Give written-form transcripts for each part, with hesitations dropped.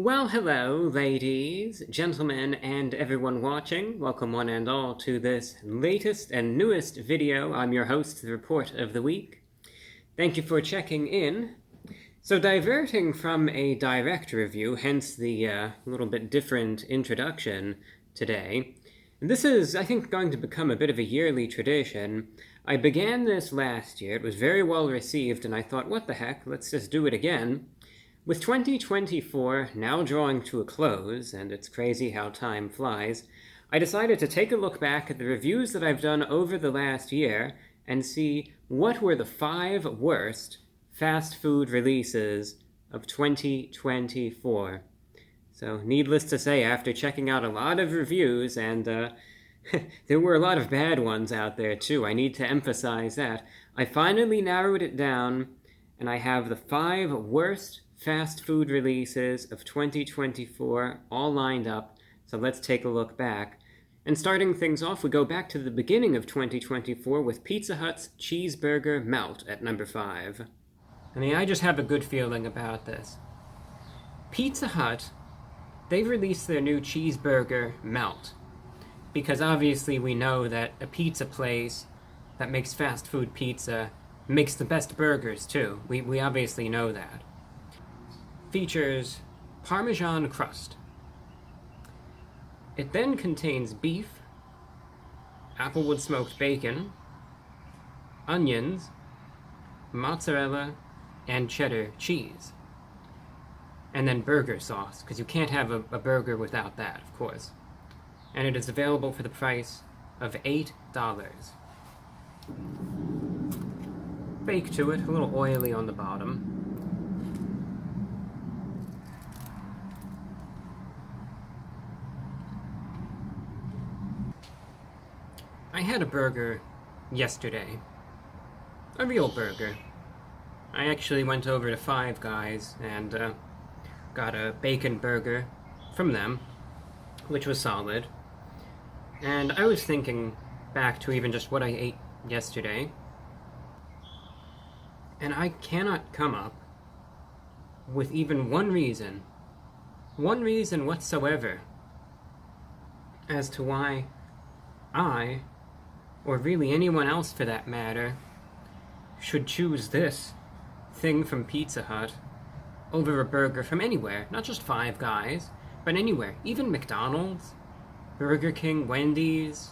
Well, hello, ladies, gentlemen, and everyone watching. Welcome one and all to this latest and newest video. I'm your host, The Report of the Week. Thank you for checking in. So diverting from a direct review, hence the little bit different introduction today, this is, I think, going to become a bit of a yearly tradition. I began this last year, it was very well received, and I thought, what the heck, let's just do it again. With 2024 now drawing to a close, and it's crazy how time flies, I decided to take a look back at the reviews that I've done over the last year and see what were the 5 worst fast food releases of 2024. So, needless to say, after checking out a lot of reviews, and there were a lot of bad ones out there too, I need to emphasize that, I finally narrowed it down, and I have the 5 worst fast food releases of 2024 all lined up, so let's take a look back. And starting things off, we go back to the beginning of 2024 with Pizza Hut's Cheeseburger Melt at number 5. I mean, I just have a good feeling about this. Pizza Hut, they've released their new Cheeseburger Melt, because obviously we know that a pizza place that makes fast food pizza makes the best burgers too. We obviously know that. Features Parmesan crust. It then contains beef, applewood smoked bacon, onions, mozzarella, and cheddar cheese. And then burger sauce, because you can't have a burger without that, of course. And it is available for the price of $8. Bake to it, a little oily on the bottom. I had a burger yesterday. A real burger. I actually went over to Five Guys and got a bacon burger from them, which was solid. And I was thinking back to even just what I ate yesterday, and I cannot come up with even one reason whatsoever, as to why I, or really anyone else for that matter, should choose this thing from Pizza Hut over a burger from anywhere. Not just Five Guys, but anywhere. Even McDonald's, Burger King, Wendy's.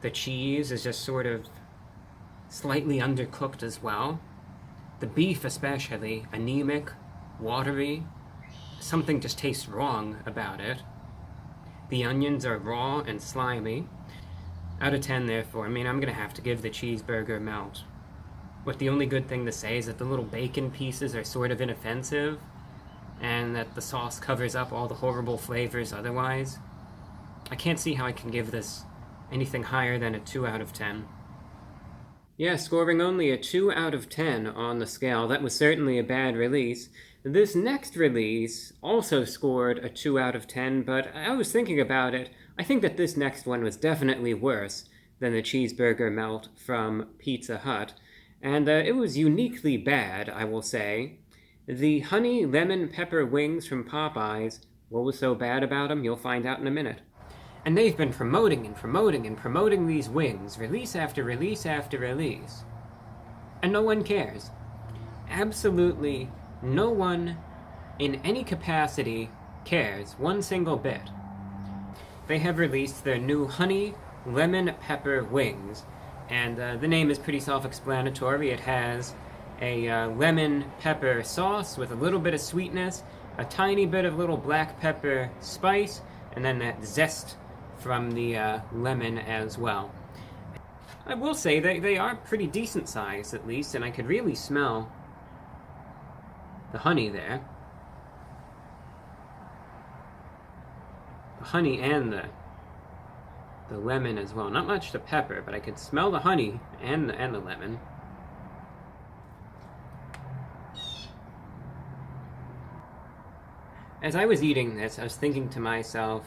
The cheese is just sort of slightly undercooked as well. The beef especially, anemic, watery. Something just tastes wrong about it. The onions are raw and slimy. Out of 10, therefore, I mean, I'm gonna have to give the Cheeseburger Melt. But the only good thing to say is that the little bacon pieces are sort of inoffensive, and that the sauce covers up all the horrible flavors otherwise. I can't see how I can give this anything higher than a 2 out of 10. Yeah, scoring only a 2 out of 10 on the scale. That was certainly a bad release. This next release also scored a 2 out of 10, but I was thinking about it. I think that this next one was definitely worse than the Cheeseburger Melt from Pizza Hut. And it was uniquely bad, I will say. The honey lemon pepper wings from Popeyes, what was so bad about them? You'll find out in a minute. And they've been promoting these wings, release after release after release. And no one cares. Absolutely no one in any capacity cares one single bit. They have released their new honey lemon pepper wings, and the name is pretty self-explanatory. It has a lemon pepper sauce with a little bit of sweetness, a tiny bit of little black pepper spice, and then that zest from the lemon as well. I will say they are pretty decent size, at least, and I could really smell the honey there. The honey and the lemon as well. Not much the pepper, but I could smell the honey and the lemon. As I was eating this, I was thinking to myself,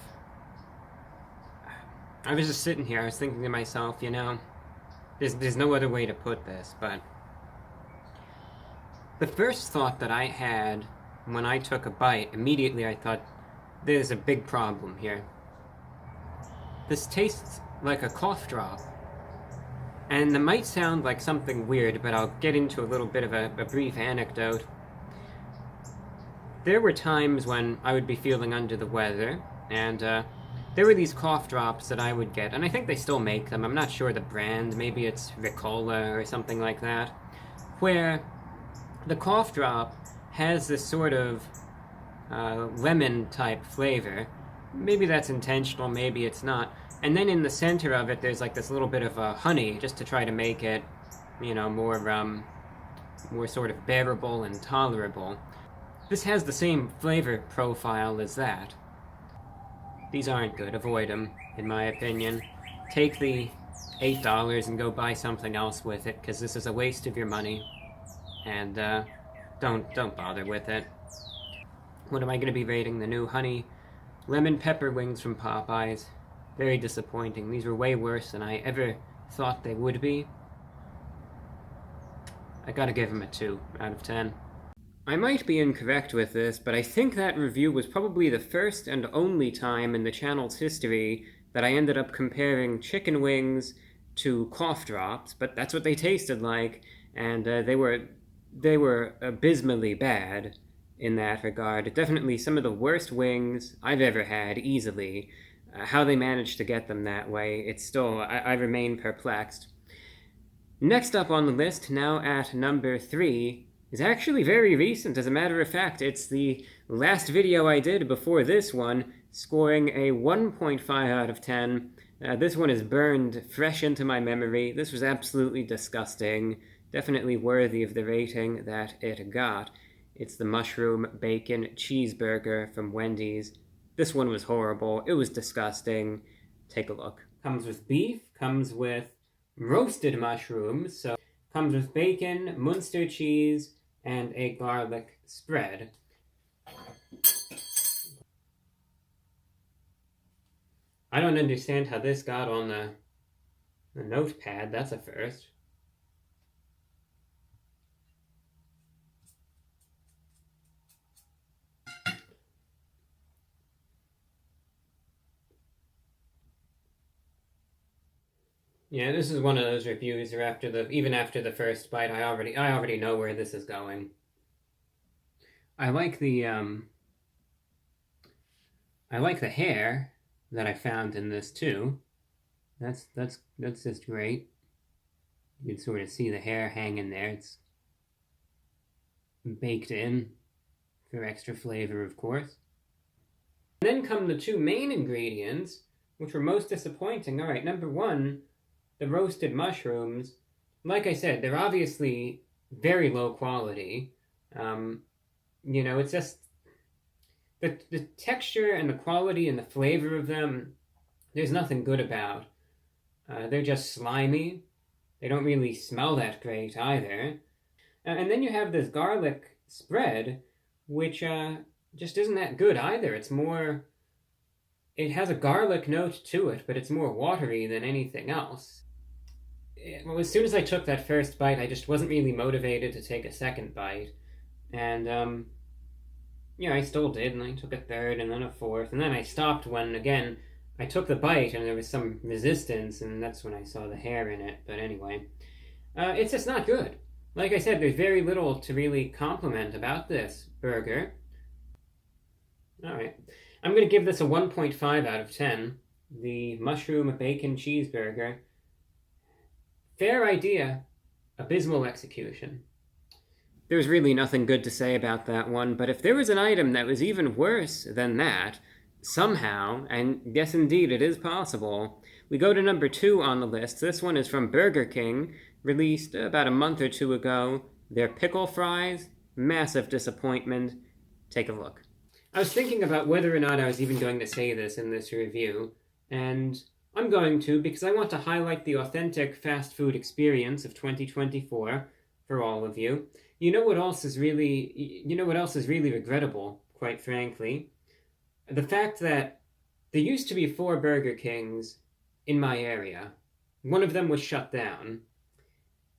I was just sitting here, I was thinking to myself, you know, there's no other way to put this, but the first thought that I had when I took a bite, immediately I thought, there's a big problem here. This tastes like a cough drop. And that might sound like something weird, but I'll get into a little bit of a brief anecdote. There were times when I would be feeling under the weather, and there were these cough drops that I would get, and I think they still make them. I'm not sure the brand, maybe it's Ricola or something like that, where the cough drop has this sort of lemon-type flavor. Maybe that's intentional, maybe it's not. And then in the center of it, there's like this little bit of honey, just to try to make it, you know, more sort of bearable and tolerable. This has the same flavor profile as that. These aren't good. Avoid them, in my opinion. Take the $8 and go buy something else with it, because this is a waste of your money. And don't bother with it. What am I going to be rating? The new honey lemon pepper wings from Popeyes. Very disappointing. These were way worse than I ever thought they would be. I gotta give them a 2 out of 10. I might be incorrect with this, but I think that review was probably the first and only time in the channel's history that I ended up comparing chicken wings to cough drops, but that's what they tasted like, and they were abysmally bad in that regard. Definitely some of the worst wings I've ever had, easily. How they managed to get them that way, it's still, I remain perplexed. Next up on the list, now at number 3, is actually very recent. As a matter of fact, it's the last video I did before this one, scoring a 1.5 out of 10. This one is burned fresh into my memory. This was absolutely disgusting. Definitely worthy of the rating that it got. It's the mushroom bacon cheeseburger from Wendy's. This one was horrible. It was disgusting. Take a look. Comes with beef, comes with roasted mushrooms, so comes with bacon, Munster cheese, and a garlic spread. I don't understand how this got on the notepad. That's a first. Yeah, this is one of those reviews where even after the first bite, I already know where this is going. I like the hair that I found in this too. That's just great. You can sort of see the hair hanging there. It's baked in for extra flavor, of course. And then come the 2 main ingredients, which were most disappointing. All right, number 1. The roasted mushrooms, like I said, they're obviously very low quality. You know, it's just the texture and the quality and the flavor of them, there's nothing good about. They're just slimy. They don't really smell that great either. And then you have this garlic spread, which just isn't that good either. It has a garlic note to it, but it's more watery than anything else. Well, as soon as I took that first bite, I just wasn't really motivated to take a second bite. And, yeah, I still did, and I took a third, and then a fourth, and then I stopped when, again, I took the bite, and there was some resistance, and that's when I saw the hair in it. But anyway, it's just not good. Like I said, there's very little to really compliment about this burger. Alright, I'm going to give this a 1.5 out of 10. The mushroom bacon cheeseburger. Fair idea, abysmal execution. There's really nothing good to say about that one, but if there was an item that was even worse than that, somehow, and yes indeed it is possible, we go to number 2 on the list. This one is from Burger King, released about a month or 2 ago. Their pickle fries, massive disappointment. Take a look. I was thinking about whether or not I was even going to say this in this review, and I'm going to, because I want to highlight the authentic fast food experience of 2024 for all of you. You know what else is really regrettable, quite frankly? The fact that there used to be 4 Burger Kings in my area. One of them was shut down.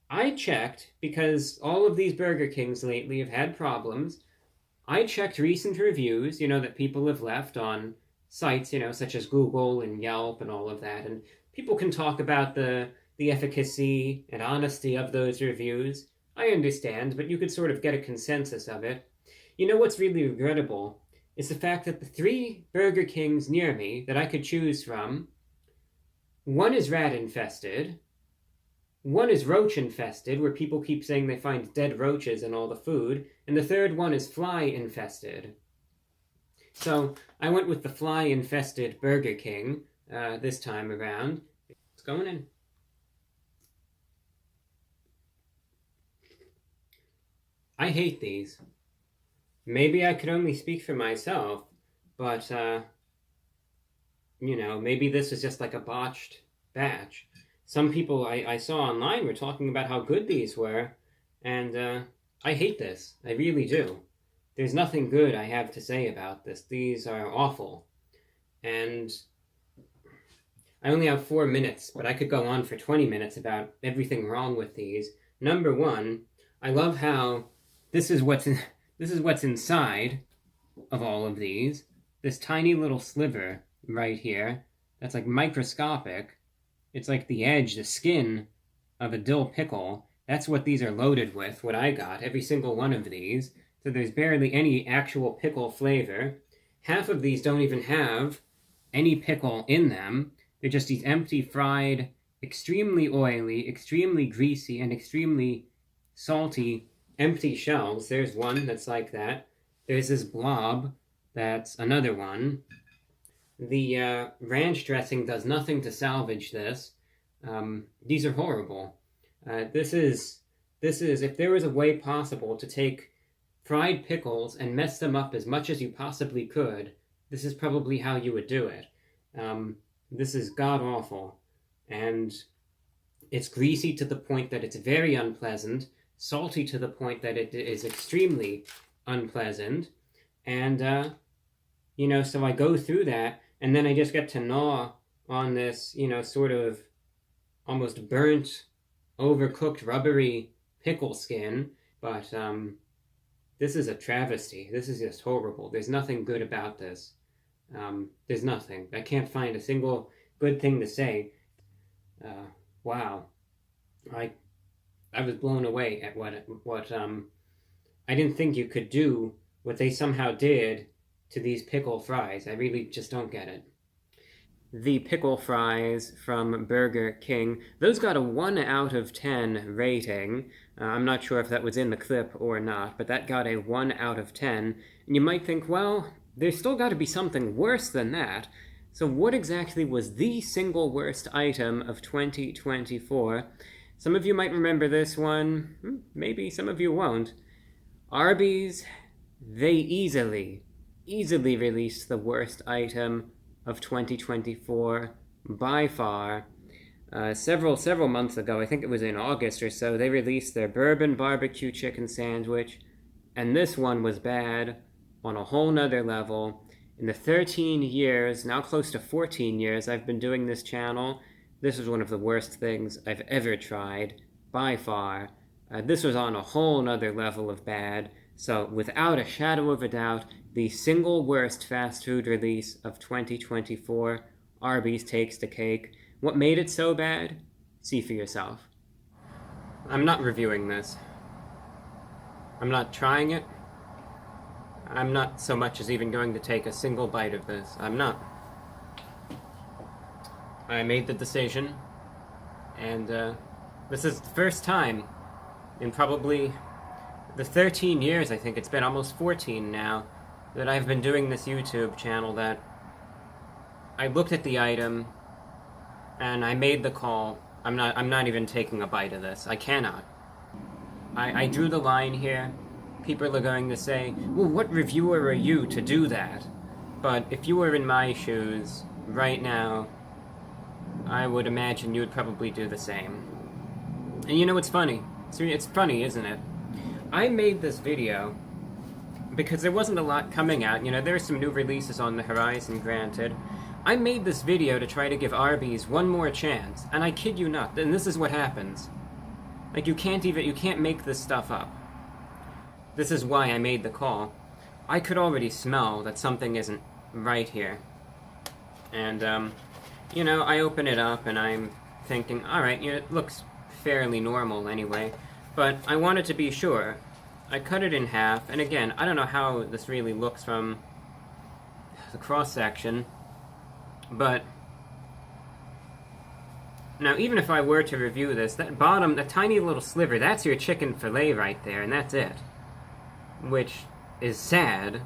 I checked, because all of these Burger Kings lately have had problems. I checked recent reviews, that people have left on sites, such as Google and Yelp and all of that, and people can talk about the efficacy and honesty of those reviews. I understand, but you could sort of get a consensus of it. What's really regrettable is the fact that the 3 Burger Kings near me that I could choose from, one is rat infested, one is roach infested, where people keep saying they find dead roaches in all the food, and the third one is fly infested. So I went with the fly infested Burger King this time around. It's going in. I hate these. Maybe I could only speak for myself, but, maybe this is just like a botched batch. Some people I saw online were talking about how good these were, and I hate this. I really do. There's nothing good I have to say about this. These are awful. And I only have 4 minutes, but I could go on for 20 minutes about everything wrong with these. Number one, I love how this is what's inside of all of these. This tiny little sliver right here, that's like microscopic. It's like the edge, the skin of a dill pickle. That's what these are loaded with, what I got, every single one of these. So there's barely any actual pickle flavor. Half of these don't even have any pickle in them. They're just these empty, fried, extremely oily, extremely greasy, and extremely salty, empty shells. There's one that's like that. There's this blob. That's another one. The ranch dressing does nothing to salvage this. These are horrible. This is, if there was a way possible to take fried pickles and mess them up as much as you possibly could, this is probably how you would do it. This is god-awful. And it's greasy to the point that it's very unpleasant, salty to the point that it is extremely unpleasant. And, so I go through that, and then I just get to gnaw on this, sort of almost burnt, overcooked, rubbery pickle skin. But this is a travesty. This is just horrible. There's nothing good about this. There's nothing. I can't find a single good thing to say. Wow. I was blown away at what I didn't think you could do what they somehow did to these pickle fries. I really just don't get it. The pickle fries from Burger King, those got a 1 out of 10 rating. I'm not sure if that was in the clip or not, but that got a 1 out of 10. And you might think, well, there's still got to be something worse than that. So what exactly was the single worst item of 2024? Some of you might remember this one. Maybe some of you won't. Arby's, they easily released the worst item of 2024 by far. Several months ago, I think it was in August or so, they released their bourbon barbecue chicken sandwich, and this one was bad on a whole nother level. In the 13 years, now close to 14 years I've been doing this channel, this was one of the worst things I've ever tried, by far. This was on a whole nother level of bad. So without a shadow of a doubt, the single worst fast food release of 2024, Arby's takes the cake. What made it so bad? See for yourself. I'm not reviewing this. I'm not trying it. I'm not so much as even going to take a single bite of this. I'm not. I made the decision, and this is the first time in probably the 13 years, I think it's been almost 14 now, that I've been doing this YouTube channel that I looked at the item and I made the call. I'm not even taking a bite of this. I cannot. I drew the line here. People are going to say, well, what reviewer are you to do that? But if you were in my shoes right now, I would imagine you would probably do the same. And you know what's funny? It's funny, isn't it? I made this video because there wasn't a lot coming out. There's some new releases on the horizon, granted. I made this video to try to give Arby's one more chance, and I kid you not, and this is what happens. Like, you can't make this stuff up. This is why I made the call. I could already smell that something isn't right here. And, I open it up and I'm thinking, alright, it looks fairly normal anyway. But I wanted to be sure. I cut it in half, and again, I don't know how this really looks from the cross-section, but now even if I were to review this, that bottom, that tiny little sliver, that's your chicken fillet right there, and that's it. Which is sad.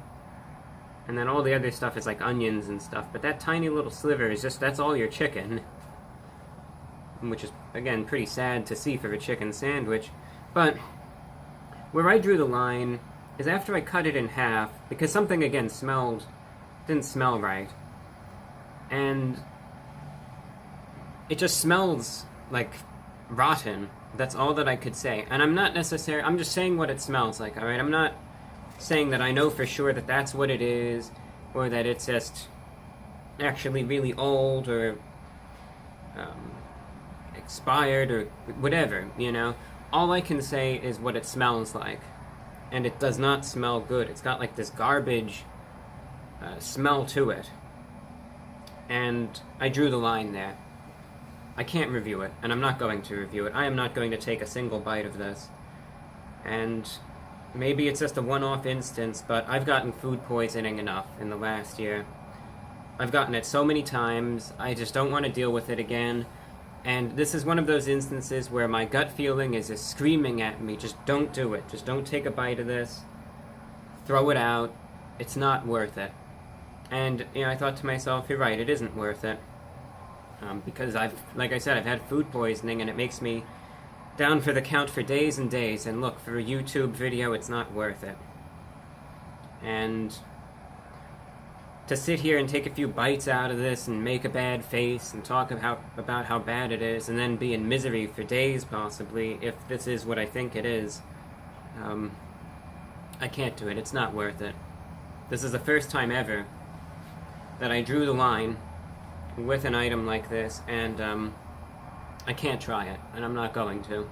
And then all the other stuff is like onions and stuff, but that tiny little sliver is just, that's all your chicken. Which is, again, pretty sad to see for a chicken sandwich. But where I drew the line is after I cut it in half, because something, again, didn't smell right. And it just smells like rotten. That's all that I could say. And I'm just saying what it smells like, alright? I'm not saying that I know for sure that that's what it is, or that it's just actually really old, or expired, or whatever, All I can say is what it smells like. And it does not smell good. It's got like this garbage smell to it. And I drew the line there. I can't review it, and I'm not going to review it. I am not going to take a single bite of this. And maybe it's just a one-off instance, but I've gotten food poisoning enough in the last year. I've gotten it so many times, I just don't want to deal with it again. And this is one of those instances where my gut feeling is just screaming at me, just don't do it. Just don't take a bite of this. Throw it out. It's not worth it. And, I thought to myself, you're right, it isn't worth it. Because like I said, I've had food poisoning, and it makes me down for the count for days and days, and look, for a YouTube video, it's not worth it. And to sit here and take a few bites out of this and make a bad face and talk about how bad it is, and then be in misery for days, possibly, if this is what I think it is, I can't do it. It's not worth it. This is the first time ever that I drew the line with an item like this, and I can't try it, and I'm not going to.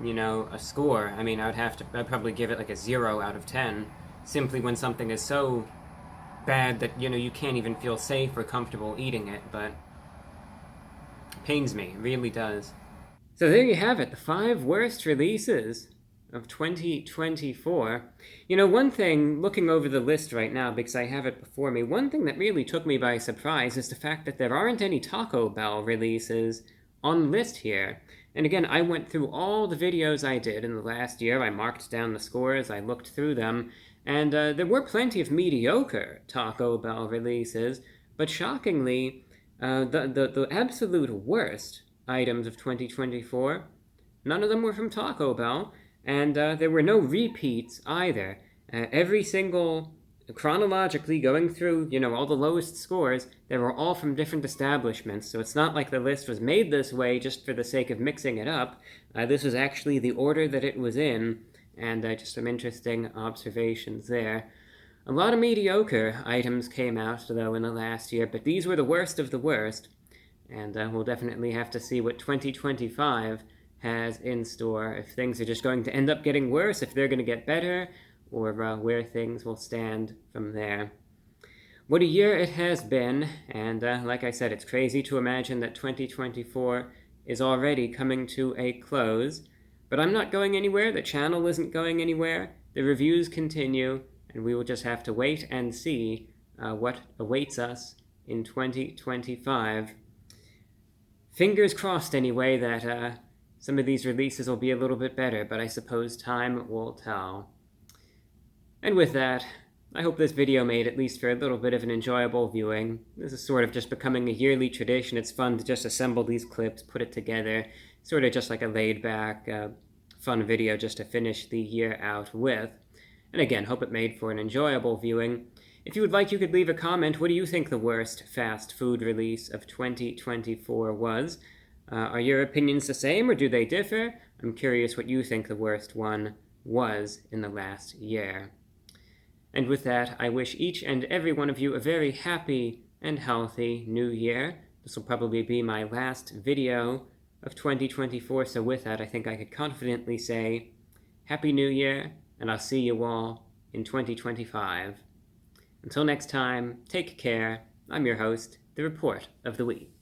A score, I'd probably give it like a 0 out of 10, simply when something is so bad that, you can't even feel safe or comfortable eating it, but it pains me, it really does. So there you have it, the 5 worst releases of 2024. One thing, looking over the list right now, because I have it before me, one thing that really took me by surprise is the fact that there aren't any Taco Bell releases on the list here. And again, I went through all the videos I did in the last year, I marked down the scores, I looked through them, and there were plenty of mediocre Taco Bell releases, but shockingly, the absolute worst items of 2024, none of them were from Taco Bell, and there were no repeats either. Every single, chronologically going through, all the lowest scores, they were all from different establishments, so it's not like the list was made this way just for the sake of mixing it up. This was actually the order that it was in, and just some interesting observations there. A lot of mediocre items came out, though, in the last year, but these were the worst of the worst, and we'll definitely have to see what 2025 has in store, if things are just going to end up getting worse, if they're going to get better, or where things will stand from there. What a year it has been, and like I said, it's crazy to imagine that 2024 is already coming to a close, but I'm not going anywhere, the channel isn't going anywhere, the reviews continue, and we will just have to wait and see what awaits us in 2025. Fingers crossed, anyway, that some of these releases will be a little bit better, but I suppose time will tell. And with that, I hope this video made at least for a little bit of an enjoyable viewing. This is sort of just becoming a yearly tradition. It's fun to just assemble these clips, put it together, sort of just like a laid-back, fun video just to finish the year out with. And again, hope it made for an enjoyable viewing. If you would like, you could leave a comment. What do you think the worst fast food release of 2024 was? Are your opinions the same, or do they differ? I'm curious what you think the worst one was in the last year. And with that, I wish each and every one of you a very happy and healthy new year. This will probably be my last video of 2024, so with that, I think I could confidently say, Happy New Year, and I'll see you all in 2025. Until next time, take care. I'm your host, The Report of the Week.